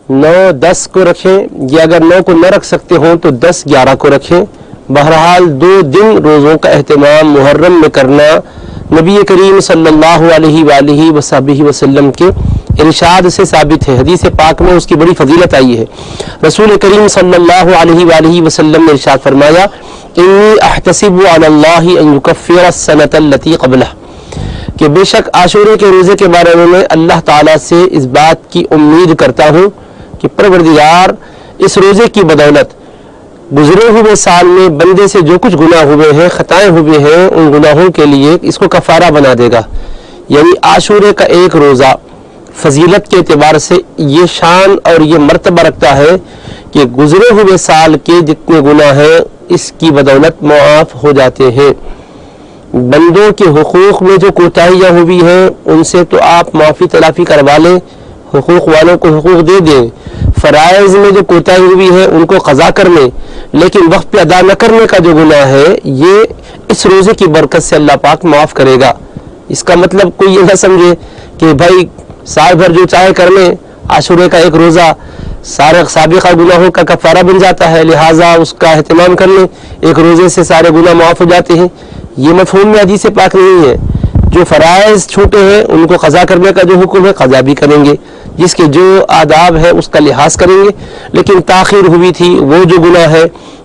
9-10 کو رکھیں، یا اگر 9 کو نہ رکھ سکتے ہوں تو 10-11 کو رکھیں۔ بہرحال 2 دن روزوں کا اہتمام محرم میں کرنا نبی کریم صلی اللہ علیہ وآلہ وصحبہ وسلم کے ارشاد سے ثابت ہے۔ حدیث پاک میں اس کی بڑی فضیلت آئی ہے۔ رسول کریم صلی اللہ علیہ وآلہ وسلم نے ارشاد فرمایا، انی احتسب علی اللہ ان یکفر السنۃ التی قبلہ، کہ بے شک عاشورے کے روزے کے بارے میں اللہ تعالیٰ سے اس بات کی امید کرتا ہوں کہ پروردگار اس روزے کی بدولت گزرے ہوئے سال میں بندے سے جو کچھ گناہ ہوئے ہیں، خطائیں ہوئے ہیں، ان گناہوں کے لیے اس کو کفارہ بنا دے گا۔ یعنی عاشورے کا ایک روزہ فضیلت کے اعتبار سے یہ شان اور یہ مرتبہ رکھتا ہے کہ گزرے ہوئے سال کے جتنے گناہ ہیں اس کی بدولت معاف ہو جاتے ہیں۔ بندوں کے حقوق میں جو کوتاہیاں ہوئی ہیں ان سے تو آپ معافی تلافی کروا لیں، حقوق والوں کو حقوق دے دیں، فرائض میں جو کوتاہی ہوئی ہے ان کو قضا کر لیں، لیکن وقت پہ ادا نہ کرنے کا جو گناہ ہے یہ اس روزے کی برکت سے اللہ پاک معاف کرے گا۔ اس کا مطلب کوئی یہ نہ سمجھے کہ بھائی سال بھر جو چاہے کر لیں، عاشورے کا ایک روزہ سارے سابقہ گناہوں کا کفارہ بن جاتا ہے، لہٰذا اس کا اہتمام کر لیں، ایک روزے سے سارے گناہ معاف ہو جاتے ہیں۔ یہ مفہوم میں حدیث پاک نہیں ہے۔ جو فرائض چھوٹے ہیں ان کو قضا کرنے کا جو حکم ہے قضا بھی کریں گے، جس کے جو آداب ہے اس کا لحاظ کریں گے، لیکن تاخیر ہوئی تھی وہ جو گناہ ہے،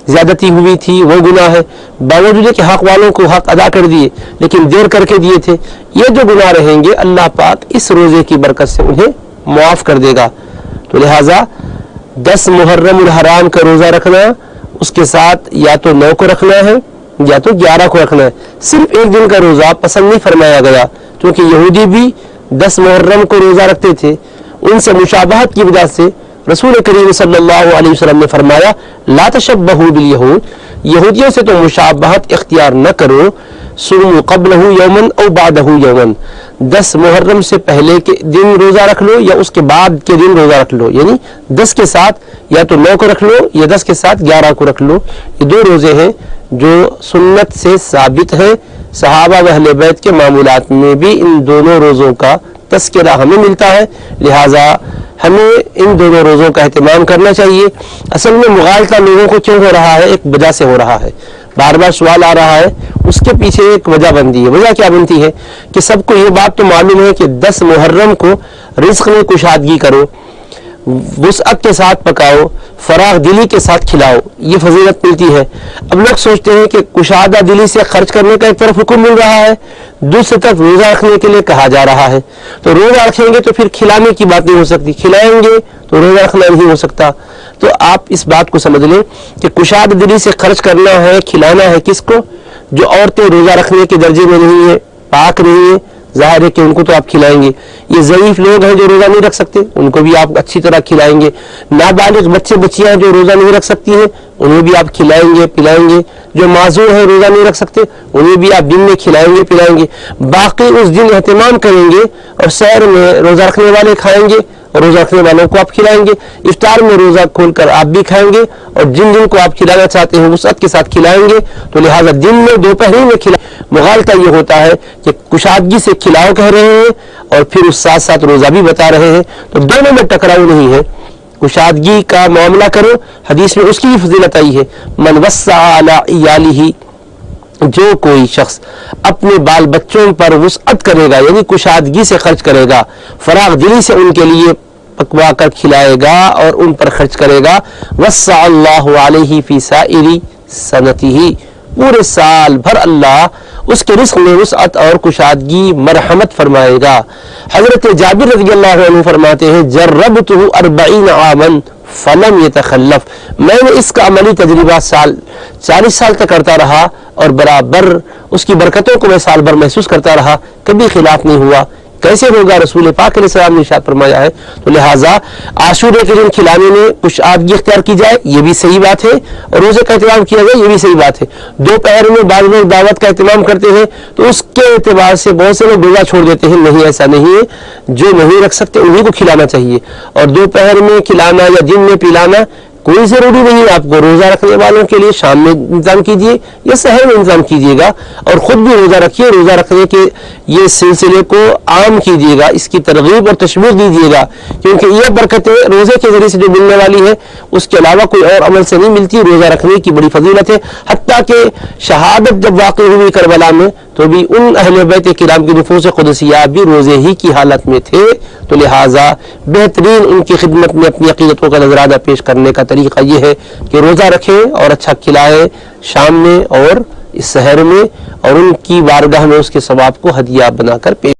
زیادتی ہوئی تھی وہ گناہ ہے، باوجود کہ حق والوں کو حق ادا کر دیے لیکن دیر کر کے دیے تھے، یہ جو گناہ رہیں گے اللہ پاک اس روزے کی برکت سے انہیں معاف کر دے گا۔ تو لہٰذا 10 محرم الحرام کا روزہ رکھنا، اس کے ساتھ یا تو 9 کو رکھنا ہے یا تو 11 کو رکھنا ہے۔ صرف ایک دن کا روزہ پسند نہیں فرمایا گیا، کیونکہ یہودی بھی 10 محرم کو روزہ رکھتے تھے، ان سے مشابہت کی وجہ سے رسول کریم صلی اللہ علیہ وسلم نے فرمایا لا تشبہوا بالیہود، یہودیوں سے تو مشابہت اختیار نہ کرو، صوموا قبلہ یوما او بعدہ یوما، 10 محرم سے پہلے کے دن روزہ رکھ لو یا اس کے بعد کے دن روزہ رکھ لو، یعنی 10 کے ساتھ یا تو 9 کو رکھ لو یا 10 کے ساتھ 11 کو رکھ لو۔ یہ 2 روزے ہیں جو سنت سے ثابت ہیں، صحابہ و اہل بیت کے معمولات میں بھی ان دونوں روزوں کا تذکرہ ہمیں ملتا ہے، لہٰذا ہمیں ان دونوں روزوں کا اہتمام کرنا چاہیے۔ اصل میں مغالطہ لوگوں کو کیوں ہو رہا ہے؟ ایک وجہ سے ہو رہا ہے، بار بار سوال آ رہا ہے، اس کے پیچھے ایک وجہ بنتی ہے۔ وجہ کیا بنتی ہے کہ سب کو یہ بات تو معلوم ہے کہ 10 محرم کو رزق میں کشادگی کرو، وسعت کے ساتھ پکاؤ، فراغ دلی کے ساتھ کھلاؤ، یہ فضیلت ملتی ہے۔ اب لوگ سوچتے ہیں کہ کشادہ دلی سے خرچ کرنے کا ایک طرف حکم مل رہا ہے، دوسری طرف روزہ رکھنے کے لیے کہا جا رہا ہے، تو روزہ رکھیں گے تو پھر کھلانے کی بات نہیں ہو سکتی، کھلائیں گے تو روزہ رکھنا نہیں ہو سکتا۔ تو آپ اس بات کو سمجھ لیں کہ کشادہ دلی سے خرچ کرنا ہے، کھلانا ہے کس کو؟ جو عورتیں روزہ رکھنے کے درجے میں نہیں ہیں، پاک نہیں ہیں، ظاہر ہے کہ ان کو تو آپ کھلائیں گے۔ یہ ضعیف لوگ ہیں جو روزہ نہیں رکھ سکتے، ان کو بھی آپ اچھی طرح کھلائیں گے۔ نابالغ بچے بچیاں جو روزہ نہیں رکھ سکتی ہیں انہیں بھی آپ کھلائیں گے پلائیں گے۔ جو معذور ہیں روزہ نہیں رکھ سکتے انہیں بھی آپ دن میں کھلائیں گے پلائیں گے۔ باقی اس دن اہتمام کریں گے اور سحر میں روزہ رکھنے والے کھائیں گے اور روزہ رکھنے والوں کو آپ کھلائیں گے، افطار میں روزہ کھول کر آپ بھی کھائیں گے، اور جن جن کو آپ کھلانا چاہتے ہیں وسعت کے ساتھ کھلائیں گے۔ تو لہٰذا دن میں دوپہر میں کھلائیں۔ مغالطہ یہ ہوتا ہے کہ کشادگی سے کھلاؤ کہہ رہے ہیں اور پھر اس ساتھ ساتھ روزہ بھی بتا رہے ہیں، تو دونوں میں ٹکراؤ نہیں ہے۔ کشادگی کا معاملہ کرو، حدیث میں اس کی بھی فضیلت آئی ہے، من وسع علی عیالہ، جو کوئی شخص اپنے بال بچوں پر وسعت کرے گا یعنی کشادگی سے خرچ کرے گا، فراغ دلی سے ان کے لیے پکوا کر کھلائے گا اور ان پر خرچ کرے گا، وسع اللہ علیہ فی سائر سنتہ، پورے سال بھر اللہ اس کے رزق میں وسعت اور کشادگی مرحمت فرمائے گا۔ حضرت جابر رضی اللہ عنہ فرماتے ہیں جربتہ 40 عاما فلم یتخلف، میں نے اس کا عملی تجربہ 40 سال تک کرتا رہا اور برابر اس کی برکتوں کو میں سال بھر محسوس کرتا رہا، کبھی خلاف نہیں ہوا۔ کیسے ہوگا؟ رسول پاک علیہ السلام نے ارشاد فرمایا ہے۔ تو لہٰذا عاشورے کے دن کھلانے میں کشادگی اختیار کی جائے یہ بھی صحیح بات ہے، اور روزے کا اہتمام کیا جائے یہ بھی صحیح بات ہے۔ دوپہر میں بعض لوگ دعوت کا اہتمام کرتے ہیں تو اس کے اعتبار سے بہت سے لوگ روزہ چھوڑ دیتے ہیں، نہیں ایسا نہیں ہے، جو نہیں رکھ سکتے انہیں کو کھلانا چاہیے، اور دوپہر میں کھلانا یا دن میں پلانا کوئی ضروری نہیں آپ کو روزہ رکھنے والوں کے لیے شام میں انتظام کیجیے یا سحر میں انتظام کیجیے گا، اور خود بھی روزہ رکھیے، روزہ رکھنے کے یہ سلسلے کو عام کیجیے گا، اس کی ترغیب اور تشویق دیجیے گا، کیونکہ یہ برکتیں روزے کے ذریعے سے جو ملنے والی ہے اس کے علاوہ کوئی اور عمل سے نہیں ملتی۔ روزہ رکھنے کی بڑی فضیلت ہے، حتیٰ کہ شہادت جب واقع ہوئی کربلا میں تو بھی ان اہل بیت کرام کی نفوس قدسیہ بھی روزے ہی کی حالت میں تھے، تو لہٰذا بہترین ان کی خدمت میں اپنی عقیدتوں کا نذرانہ پیش کرنے کا طریقہ یہ ہے کہ روزہ رکھیں اور اچھا کھلائیں شام میں اور اس سحر میں، اور ان کی بارگاہ میں اس کے ثواب کو ہدیہ بنا کر پیش